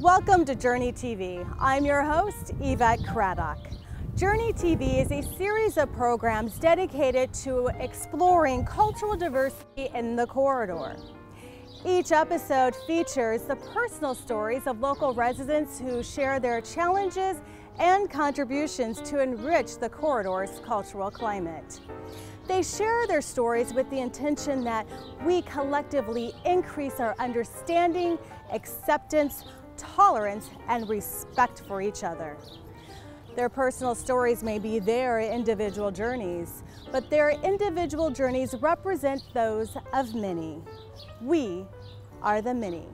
Welcome to Journey TV. I'm your host, Yvette Craddock. Journey TV is a series of programs dedicated to exploring cultural diversity in the corridor. Each episode features the personal stories of local residents who share their challenges and contributions to enrich the corridor's cultural climate. They share their stories with the intention that we collectively increase our understanding, acceptance, tolerance, and respect for each other. Their personal stories may be their individual journeys, but their individual journeys represent those of many. We are the many.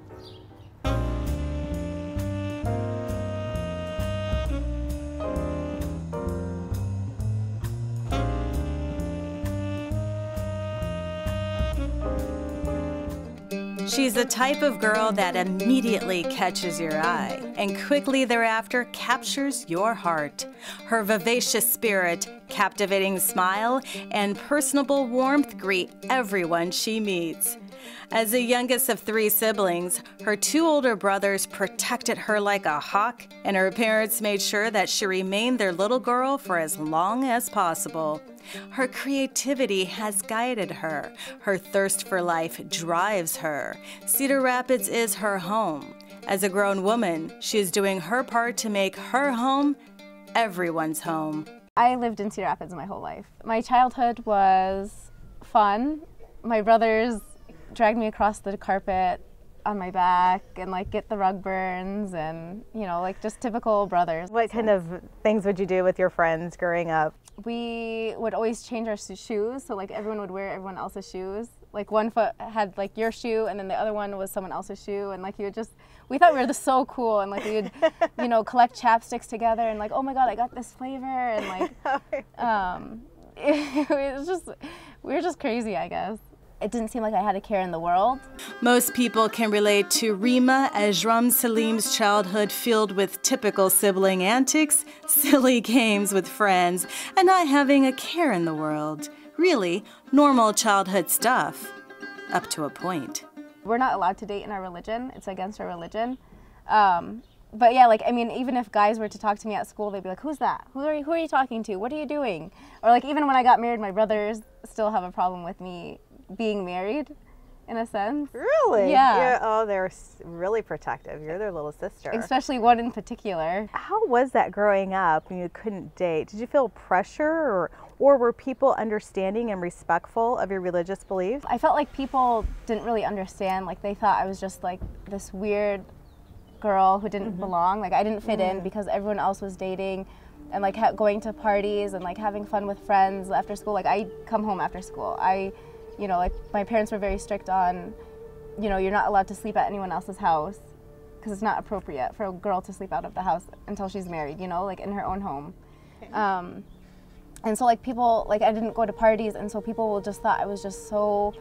She's the type of girl that immediately catches your eye and quickly thereafter captures your heart. Her vivacious spirit, captivating smile, and personable warmth greet everyone she meets. As the youngest of 3 siblings, her 2 older brothers protected her like a hawk, and her parents made sure that she remained their little girl for as long as possible. Her creativity has guided her. Her thirst for life drives her. Cedar Rapids is her home. As a grown woman, she is doing her part to make her home everyone's home. I lived in Cedar Rapids my whole life. My childhood was fun. My brothers dragged me across the carpet on my back and like get the rug burns and, you know, like just typical brothers. What kind of things would you do with your friends growing up? We would always change our shoes, so like everyone would wear everyone else's shoes. Like one foot had like your shoe and then the other one was someone else's shoe, and like you would just, we thought we were so cool, and like we would, you know, collect chapsticks together and like, oh my god, I got this flavor, and like, it was just, we were just crazy, I guess. It didn't seem like I had a care in the world. Most people can relate to Reema Ajram-Salem's childhood filled with typical sibling antics, silly games with friends, and not having a care in the world. Really, normal childhood stuff, up to a point. We're not allowed to date in our religion. It's against our religion. But yeah, like, I mean, even if guys were to talk to me at school, they'd be like, who's that? Who are you talking to? What are you doing? Or like, even when I got married, my brothers still have a problem with me being married, in a sense. Really? Yeah. Oh, they're really protective. You're their little sister. Especially one in particular. How was that growing up when you couldn't date? Did you feel pressure, or were people understanding and respectful of your religious beliefs? I felt like people didn't really understand. Like, they thought I was just like this weird girl who didn't belong. Like, I didn't fit in because everyone else was dating and like going to parties and like having fun with friends after school. Like, I come home after school. You know, like, my parents were very strict on, you know, you're not allowed to sleep at anyone else's house because it's not appropriate for a girl to sleep out of the house until she's married, you know, like in her own home. Okay. And so like people, like I didn't go to parties, and so people just thought I was just so,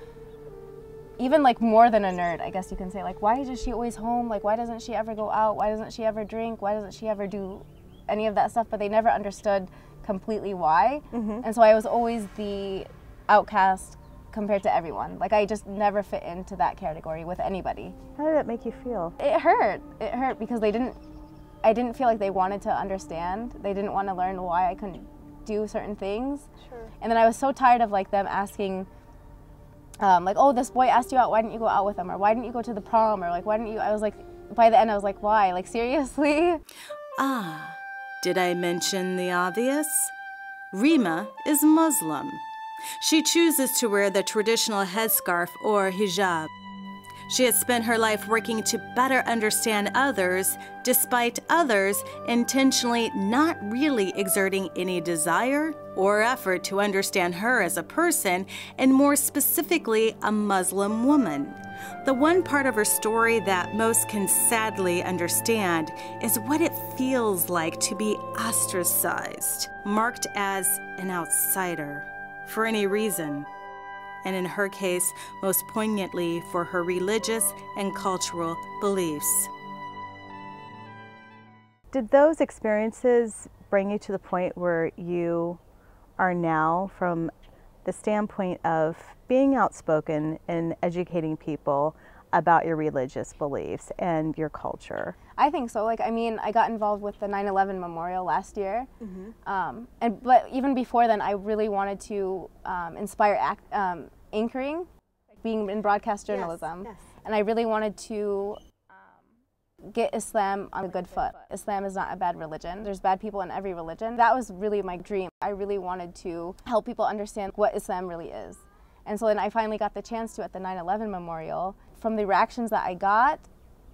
even like more than a nerd, I guess you can say. Like, why is she always home? Like, why doesn't she ever go out? Why doesn't she ever drink? Why doesn't she ever do any of that stuff? But they never understood completely why. And so I was always the outcast compared to everyone. Like, I just never fit into that category with anybody. How did that make you feel? It hurt. It hurt because I didn't feel like they wanted to understand. They didn't want to learn why I couldn't do certain things. Sure. And then I was so tired of like them asking, like, oh, this boy asked you out, why didn't you go out with him? Or why didn't you go to the prom? Or like, why didn't you? I was like, by the end I was like, why? Like, seriously? Ah, did I mention the obvious? Reema is Muslim. She chooses to wear the traditional headscarf or hijab. She has spent her life working to better understand others, despite others intentionally not really exerting any desire or effort to understand her as a person, and more specifically, a Muslim woman. The one part of her story that most can sadly understand is what it feels like to be ostracized, marked as an outsider, for any reason, and in her case, most poignantly for her religious and cultural beliefs. Did those experiences bring you to the point where you are now, from the standpoint of being outspoken and educating people about your religious beliefs and your culture? I think so. Like, I mean, I got involved with the 9/11 memorial last year, but even before then, I really wanted to inspire anchoring, being in broadcast journalism, and I really wanted to get Islam on a good foot. Islam is not a bad religion. There's bad people in every religion. That was really my dream. I really wanted to help people understand what Islam really is. And so then I finally got the chance to at the 9/11 memorial. From the reactions that I got,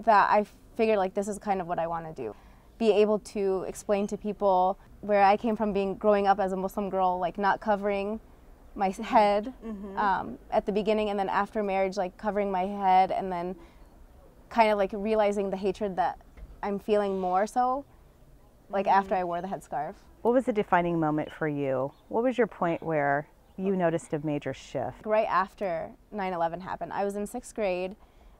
that I figured like this is kind of what I want to do. Be able to explain to people where I came from, growing up as a Muslim girl, like not covering my head at the beginning, and then after marriage, like covering my head, and then kind of like realizing the hatred that I'm feeling more so, like after I wore the headscarf. What was the defining moment for you? What was your point where you noticed a major shift? Right after 9/11 happened, I was in 6th grade,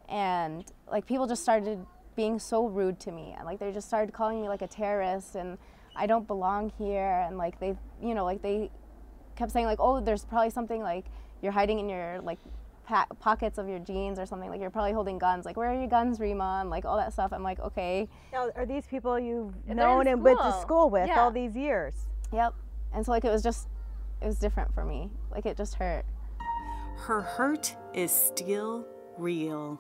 and like people just started being so rude to me, and like they just started calling me like a terrorist, and I don't belong here, and like they, you know, like they kept saying like, oh, there's probably something like you're hiding in your like pockets of your jeans or something, like you're probably holding guns, like where are your guns, Reema, and like all that stuff. I'm like, okay. Now, are these people you've known and went to school with all these years? Yep. And so like it was different for me. Like it just hurt. Her hurt is still real.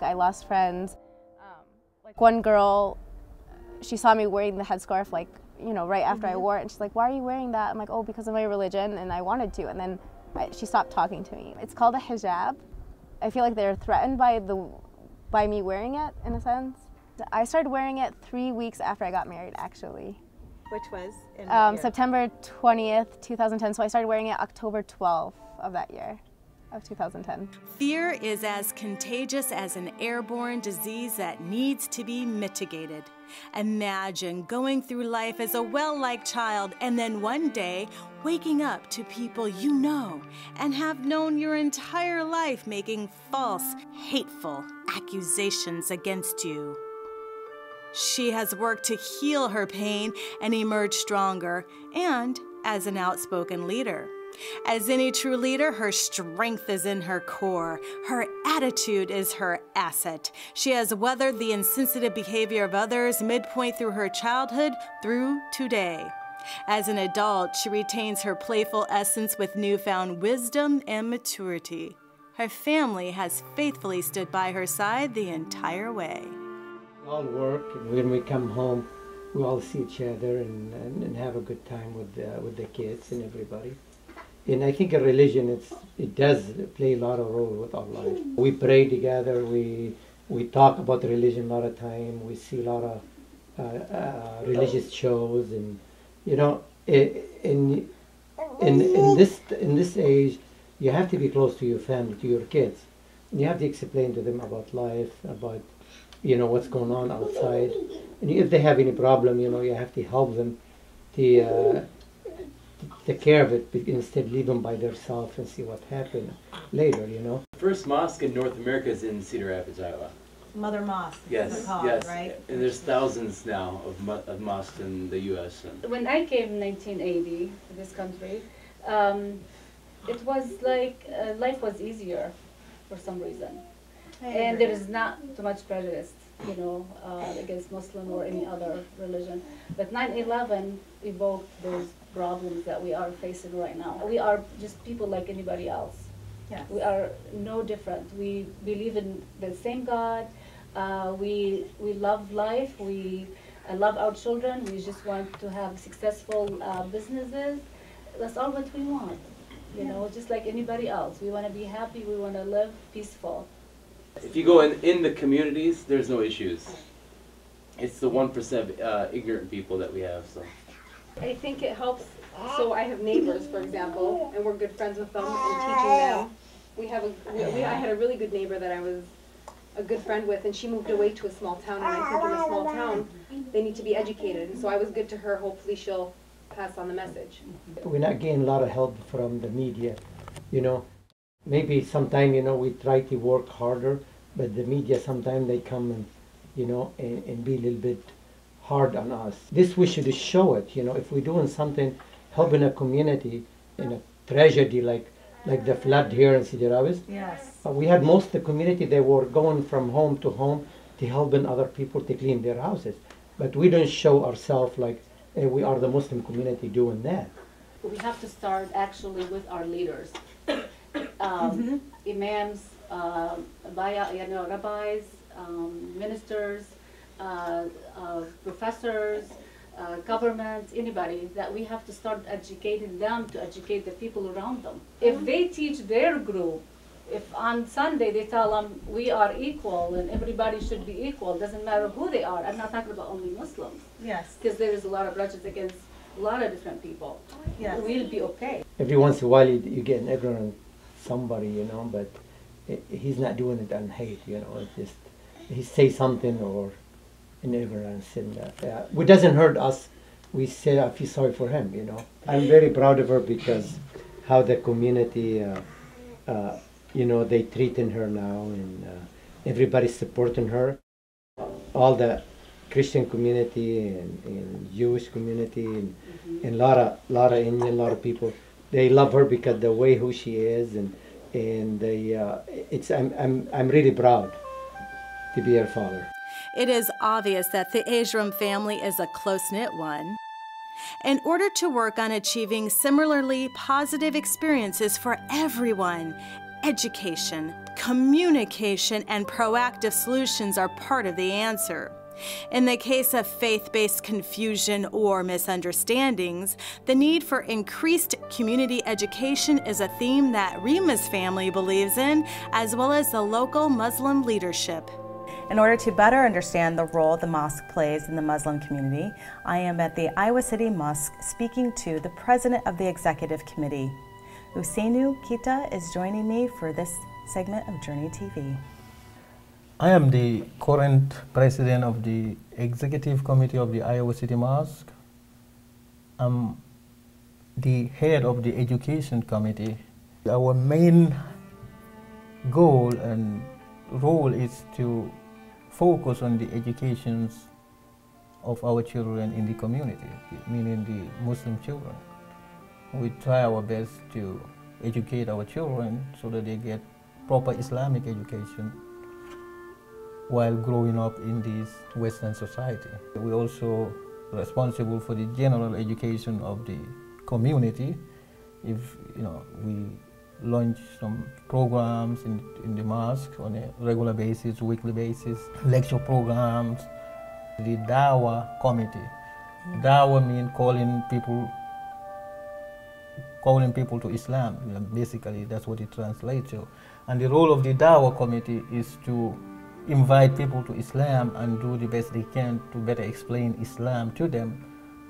I lost friends. Like one girl, she saw me wearing the headscarf, like, you know, right after I wore it, and she's like, why are you wearing that? I'm like, oh, because of my religion, and I wanted to. And then she stopped talking to me. It's called a hijab. I feel like they're threatened by me wearing it, in a sense. I started wearing it 3 weeks after I got married, actually. Which was? September 20th, 2010. So I started wearing it October 12th of that year, of 2010. Fear is as contagious as an airborne disease that needs to be mitigated. Imagine going through life as a well-liked child and then one day waking up to people you know and have known your entire life making false, hateful accusations against you. She has worked to heal her pain and emerge stronger, and as an outspoken leader. As any true leader, her strength is in her core. Her attitude is her asset. She has weathered the insensitive behavior of others midpoint through her childhood through today. As an adult, she retains her playful essence with newfound wisdom and maturity. Her family has faithfully stood by her side the entire way. We all work, and when we come home, we all see each other and have a good time with the kids and everybody. And I think a religion, it does play a lot of role with our life. We pray together, we talk about religion a lot of time, we see a lot of religious shows, and you know, in this age, you have to be close to your family, to your kids. And you have to explain to them about life, about, you know, what's going on outside. And if they have any problem, you know, you have to help them to take care of it, instead leave them by themselves and see what happened later, you know. The first mosque in North America is in Cedar Rapids, Iowa. Mother Mosque. Yes, called, yes. Right? And there's thousands now of mosques in the U.S. When I came in 1980 to this country, it was like life was easier for some reason. And there is not too much prejudice, you know, against Muslim or any other religion. But 9/11 evoked those problems that we are facing right now. We are just people like anybody else. Yes. We are no different. We believe in the same God. We love life. We love our children. We just want to have successful businesses. That's all what we want. You know, just like anybody else. We want to be happy. We want to live peaceful. If you go in the communities, there's no issues. It's the 1% ignorant people that we have. So I think it helps. So I have neighbors, for example, and we're good friends with them and teaching them. I had a really good neighbor that I was a good friend with, and she moved away to a small town, and I think in a small town they need to be educated. And so I was good to her. Hopefully she'll pass on the message. We're not getting a lot of help from the media, you know. Maybe sometime, you know, we try to work harder, but the media sometimes they come and, you know, and be a little bit hard on us. This we should show it, you know, if we're doing something, helping a community in a tragedy like like the flood here in Sidi Rawis. Yes. We had most of the community, they were going from home to home to helping other people to clean their houses. But we don't show ourselves like we are the Muslim community doing that. We have to start actually with our leaders. Imams, rabbis, ministers, professors, governments, anybody, that we have to start educating them to educate the people around them. If they teach their group, if on Sunday they tell them we are equal and everybody should be equal, doesn't matter who they are. I'm not talking about only Muslims. Yes. Because there is a lot of prejudice against a lot of different people. Yes. We'll be okay. Every once in a while you get an ignorant somebody, you know, but he's not doing it on hate, you know. It's just he say something or in ignorance, and it doesn't hurt us. We say I feel sorry for him, you know. I'm very proud of her because how the community, you know, they treating her now, and everybody's supporting her. All the Christian community and Jewish community and a lot of Indian, a lot of people, they love her because the way who she is, and they I'm really proud to be her father. It is obvious that the Ajram family is a close-knit one. In order to work on achieving similarly positive experiences for everyone, education, communication, and proactive solutions are part of the answer. In the case of faith-based confusion or misunderstandings, the need for increased community education is a theme that Reema's family believes in, as well as the local Muslim leadership. In order to better understand the role the mosque plays in the Muslim community, I am at the Iowa City Mosque speaking to the president of the executive committee. Usainu Kita is joining me for this segment of Journey TV. I am the current president of the executive committee of the Iowa City Mosque. I'm the head of the education committee. Our main goal and role is to focus on the education of our children in the community, meaning the Muslim children. We try our best to educate our children so that they get proper Islamic education while growing up in this Western society. We're also responsible for the general education of the community. If we launch some programs in the mosque on a regular basis, weekly basis, lecture programs. The Dawah committee. Dawah means calling people to Islam. Basically, that's what it translates to. And the role of the Dawah committee is to invite people to Islam and do the best they can to better explain Islam to them,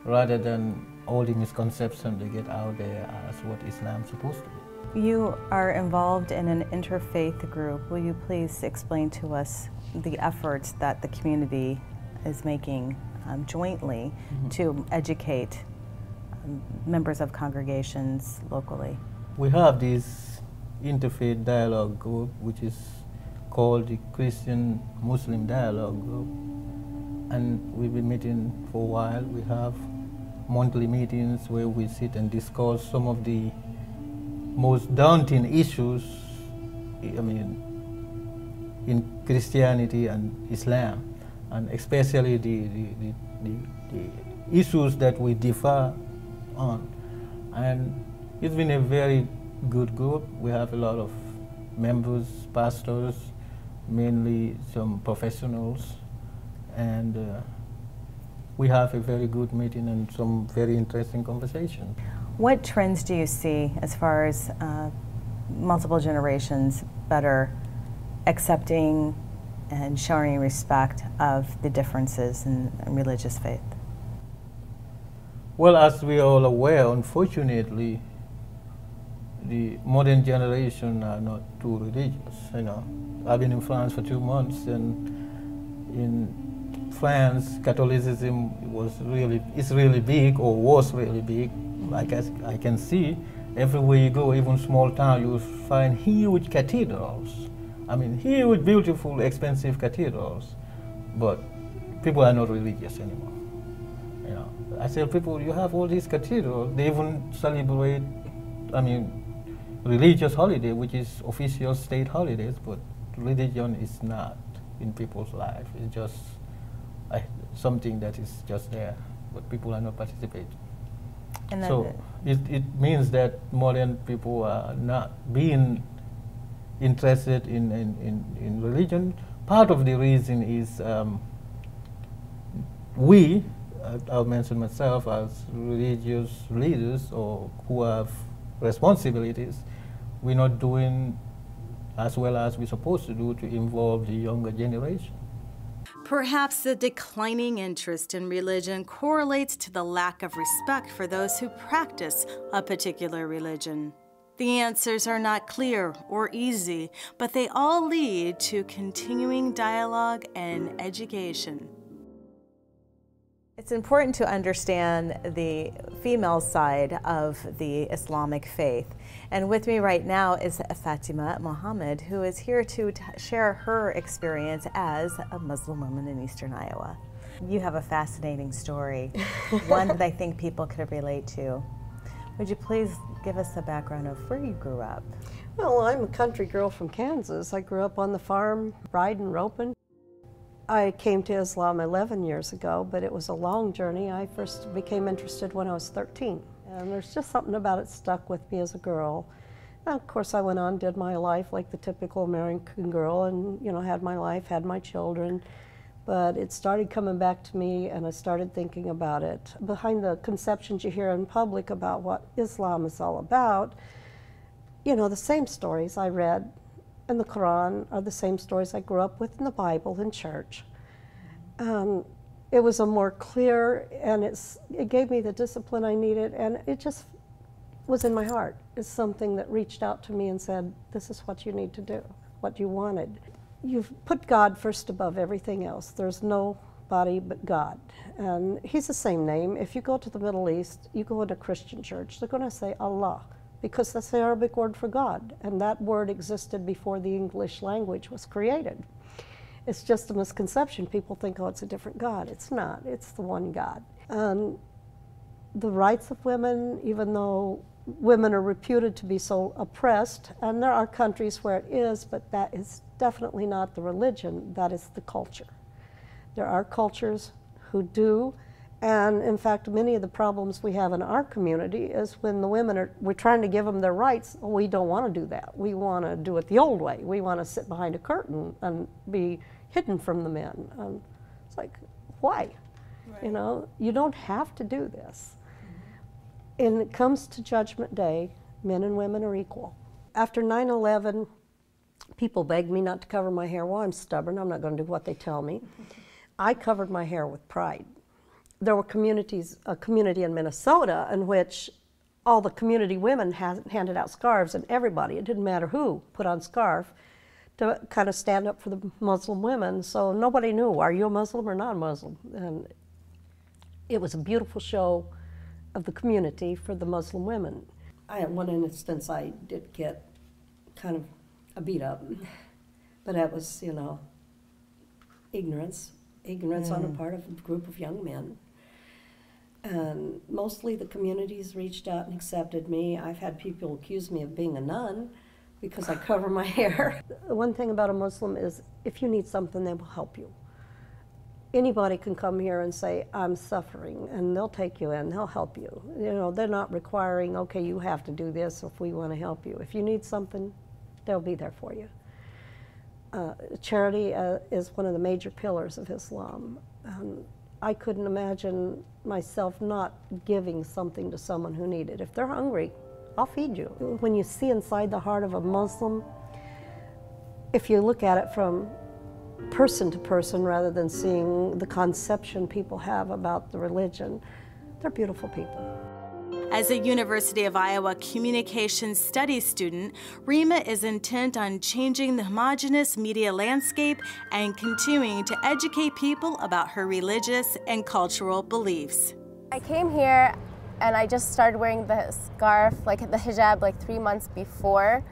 rather than all the misconceptions they get out there as what Islam is supposed to be. You are involved in an interfaith group. Will you please explain to us the efforts that the community is making jointly to educate members of congregations locally? We have this interfaith dialogue group, which is called the Christian Muslim Dialogue Group, and we've been meeting for a while. We have monthly meetings where we sit and discuss some of the most daunting issues, in Christianity and Islam, and especially the issues that we differ on. And it's been a very good group. We have a lot of members, pastors, mainly some professionals, and we have a very good meeting and some very interesting conversation. What trends do you see as far as multiple generations better accepting and showing respect of the differences in religious faith? Well, as we are all aware, unfortunately, the modern generation are not too religious. I've been in France for 2 months, and in France, Catholicism is really big, or was really big. Like I can see, everywhere you go, even small town, you find huge cathedrals. Huge, beautiful, expensive cathedrals. But people are not religious anymore. I tell people, you have all these cathedrals. They even celebrate, religious holiday, which is official state holidays, but religion is not in people's life. It's just something that is just there, but people are not participating. And so it means that modern people are not being interested in religion. Part of the reason is I'll mention myself as religious leaders or who have responsibilities, we're not doing as well as we're supposed to do to involve the younger generation. Perhaps the declining interest in religion correlates to the lack of respect for those who practice a particular religion. The answers are not clear or easy, but they all lead to continuing dialogue and education. It's important to understand the female side of the Islamic faith. And with me right now is Fatima Mohammed, who is here to share her experience as a Muslim woman in Eastern Iowa. You have a fascinating story, one that I think people could relate to. Would you please give us a background of where you grew up? Well, I'm a country girl from Kansas. I grew up on the farm, riding, roping. I came to Islam 11 years ago, but it was a long journey. I first became interested when I was 13. And there's just something about it stuck with me as a girl. And of course, I went on, did my life like the typical American girl, and had my life, had my children. But it started coming back to me, and I started thinking about it. Behind the conceptions you hear in public about what Islam is all about, the same stories I read in the Quran are the same stories I grew up with in the Bible in church. It was a more clear, and it gave me the discipline I needed, and it just was in my heart. It's something that reached out to me and said, this is what you need to do, what you wanted. You've put God first above everything else. There's nobody but God. And He's the same name. If you go to the Middle East, you go into a Christian church, they're going to say Allah, because that's the Arabic word for God. And that word existed before the English language was created. It's just a misconception. People think, oh, it's a different God. It's not. It's the one God. The rights of women, even though women are reputed to be so oppressed, and there are countries where it is, but that is definitely not the religion. That is the culture. There are cultures who do, and in fact, many of the problems we have in our community is when the women we're trying to give them their rights, we don't want to do that. We want to do it the old way. We want to sit behind a curtain and be hidden from the men. It's like, why? Right. You don't have to do this. And it comes to Judgment Day, men and women are equal. After 9/11, people begged me not to cover my hair. Well, I'm stubborn. I'm not going to do what they tell me. I covered my hair with pride. There were a community in Minnesota in which all the community women handed out scarves, and everybody, it didn't matter who, put on scarf to kind of stand up for the Muslim women. So nobody knew, are you a Muslim or not a Muslim? And it was a beautiful show of the community for the Muslim women. In one instance, I did get kind of a beat up, but that was, ignorance on the part of a group of young men. And mostly the communities reached out and accepted me. I've had people accuse me of being a nun because I cover my hair. One thing about a Muslim is if you need something, they will help you. Anybody can come here and say, I'm suffering, and they'll take you in, they'll help you. They're not requiring, okay, you have to do this if we want to help you. If you need something, they'll be there for you. Charity is one of the major pillars of Islam. I couldn't imagine myself not giving something to someone who needed. If they're hungry, I'll feed you. When you see inside the heart of a Muslim, if you look at it from person to person rather than seeing the conception people have about the religion, they're beautiful people. As a University of Iowa communications studies student, Reema is intent on changing the homogenous media landscape and continuing to educate people about her religious and cultural beliefs. I came here and I just started wearing the scarf, like the hijab, like 3 months before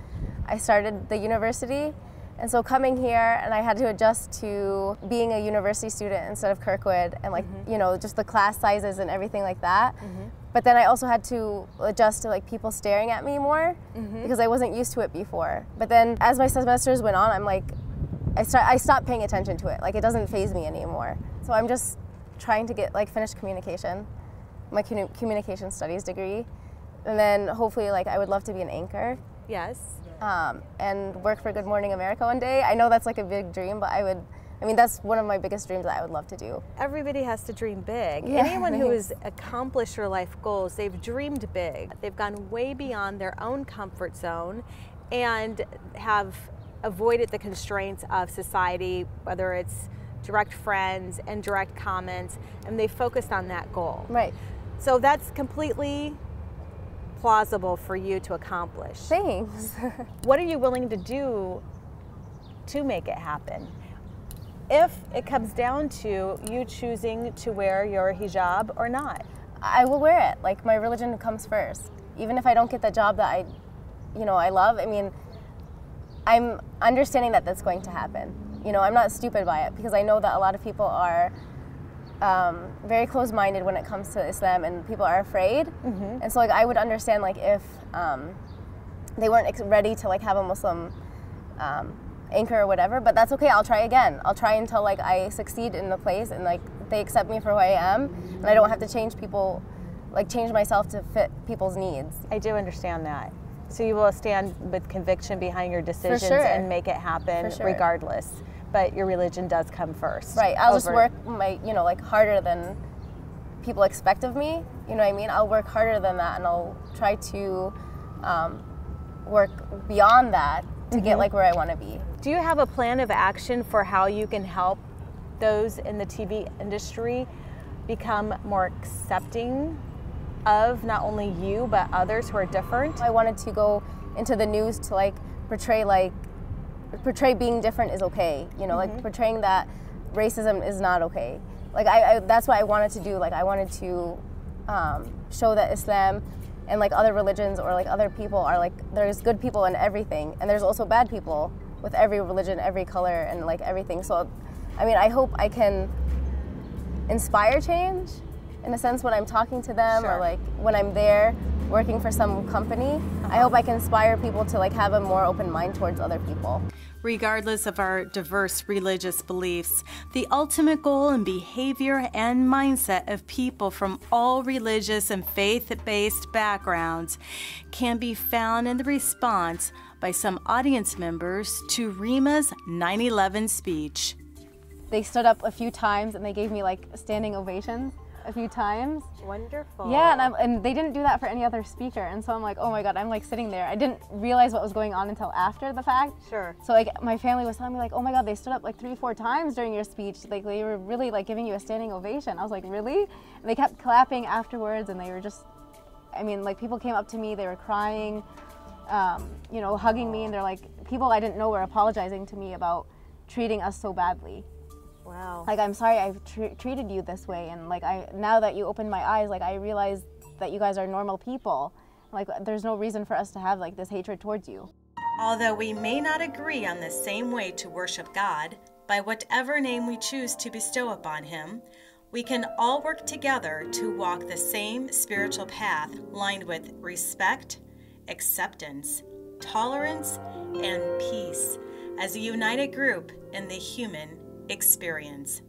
I started the university. And so coming here, and I had to adjust to being a university student instead of Kirkwood, and like, you know, just the class sizes and everything like that. But then I also had to adjust to like people staring at me more because I wasn't used to it before. But then as my semesters went on, I'm like, I stopped paying attention to it. Like, it doesn't faze me anymore. So I'm just trying to get like finish communication, my communication studies degree. And then hopefully like I would love to be an anchor. Yes. And work for Good Morning America one day. I know that's like a big dream, but I mean, that's one of my biggest dreams that I would love to do. Everybody has to dream big. Yeah, Anyone who has accomplished their life goals, they've dreamed big. They've gone way beyond their own comfort zone and have avoided the constraints of society, whether it's direct friends and direct comments, and they focused on that goal. Right. So that's completely plausible for you to accomplish. Thanks. What are you willing to do to make it happen? If it comes down to you choosing to wear your hijab or not. I will wear it. Like, my religion comes first. Even if I don't get the job that I love, I mean, I'm understanding that that's going to happen. You know, I'm not stupid by it because I know that a lot of people are very close-minded when it comes to Islam, and people are afraid. And so like I would understand like if they weren't ready to like have a Muslim anchor or whatever, but that's okay. I'll try again. I'll try until like I succeed in the place and like they accept me for who I am, and I don't have to change myself to fit people's needs. I do understand that. So you will stand with conviction behind your decisions and make it happen regardless. But your religion does come first. Right. I'll just work like harder than people expect of me. You know what I mean? I'll work harder than that, and I'll try to work beyond that to get like where I want to be. Do you have a plan of action for how you can help those in the TV industry become more accepting of not only you but others who are different? I wanted to go into the news to like portray being different is okay, you know, like portraying that racism is not okay. Like that's what I wanted to do. Like I wanted to show that Islam and like other religions or like other people are like, there's good people in everything, and there's also bad people with every religion, every color, and like everything. So I mean, I hope I can inspire change in a sense when I'm talking to them or like when I'm there working for some company. I hope I can inspire people to like have a more open mind towards other people. Regardless of our diverse religious beliefs, the ultimate goal and behavior and mindset of people from all religious and faith-based backgrounds can be found in the response by some audience members to Reema's 9/11 speech. They stood up a few times and they gave me like standing ovations a few times. Wonderful. Yeah, and they didn't do that for any other speaker, and so I'm like, oh my god, I'm like sitting there. I didn't realize what was going on until after the fact. Sure. So like my family was telling me like, oh my god, they stood up like 3-4 times during your speech. Like they were really like giving you a standing ovation. I was like, really? And they kept clapping afterwards, and they were just, I mean, like people came up to me, they were crying, you know, hugging me, and they're like, people I didn't know were apologizing to me about treating us so badly. Wow. Like, I'm sorry I've treated you this way, and like now that you opened my eyes, like I realize that you guys are normal people. Like there's no reason for us to have like this hatred towards you. Although we may not agree on the same way to worship God, by whatever name we choose to bestow upon Him, we can all work together to walk the same spiritual path lined with respect, acceptance, tolerance, and peace as a united group in the human experience.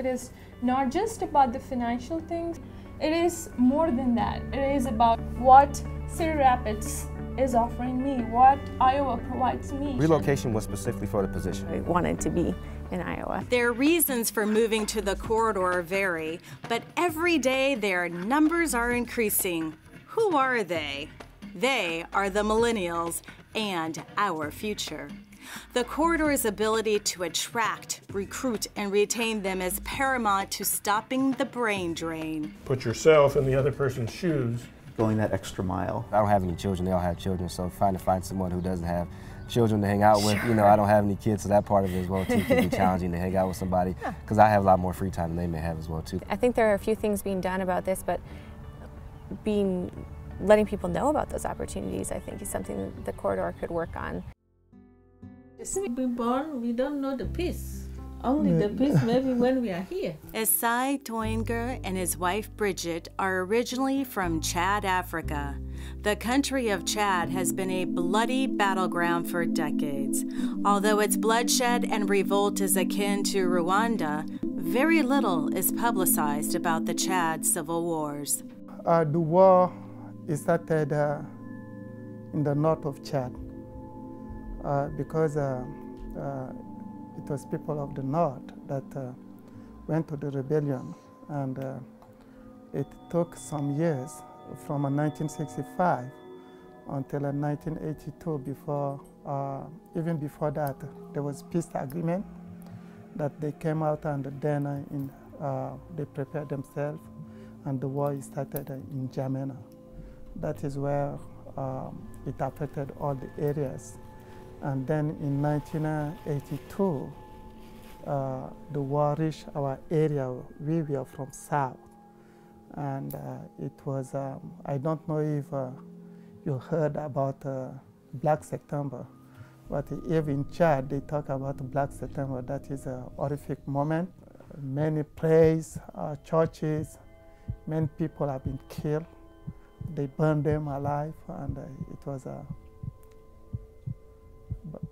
it is not just about the financial things. It is more than that. It is about what Cedar Rapids is offering me, what Iowa provides me. Relocation was specifically for the position. I wanted to be in Iowa. Their reasons for moving to the corridor vary, but every day their numbers are increasing. Who are they? They are the millennials and our future. The corridor's ability to attract, recruit, and retain them is paramount to stopping the brain drain. Put yourself in the other person's shoes. Going that extra mile. I don't have any children, they all have children, so trying to find someone who doesn't have children to hang out with. You know, I don't have any kids, so that part of it as well too can be challenging to hang out with somebody, because I have a lot more free time than they may have as well too. I think there are a few things being done about this, but letting people know about those opportunities, I think, is something that the corridor could work on. We've been born, we don't know the peace. Only the peace maybe when we are here. Esai Toinger and his wife Bridget are originally from Chad, Africa. The country of Chad has been a bloody battleground for decades. Although its bloodshed and revolt is akin to Rwanda, very little is publicized about the Chad civil wars. The war started in the north of Chad because it was people of the north that went to the rebellion, and it took some years from 1965 until 1982 before, even before that, there was peace agreement that they came out, and then they prepared themselves, and the war started in Jamena. That is where it affected all the areas. And then in 1982, the war reached our area. We were from south. And it was, I don't know if you heard about Black September, but if in Chad they talk about Black September, that is a horrific moment. Many prayers, churches, many people have been killed. They burned them alive, and it was a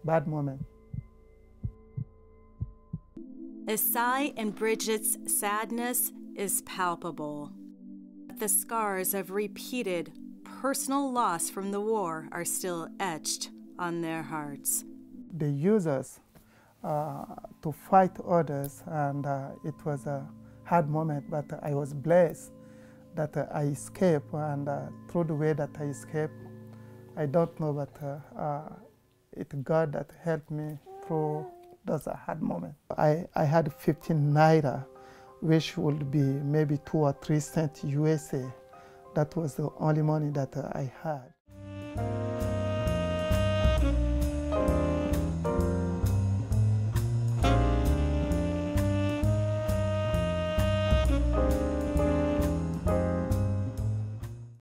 bad moment. Esai and Bridget's sadness is palpable. The scars of repeated personal loss from the war are still etched on their hearts. They use us to fight others, and it was a hard moment, but I was blessed that I escaped, and through the way that I escaped, I don't know, but it's God that helped me through those hard moments. I had 15 naira, which would be maybe 2 or 3 cents USA. That was the only money that I had.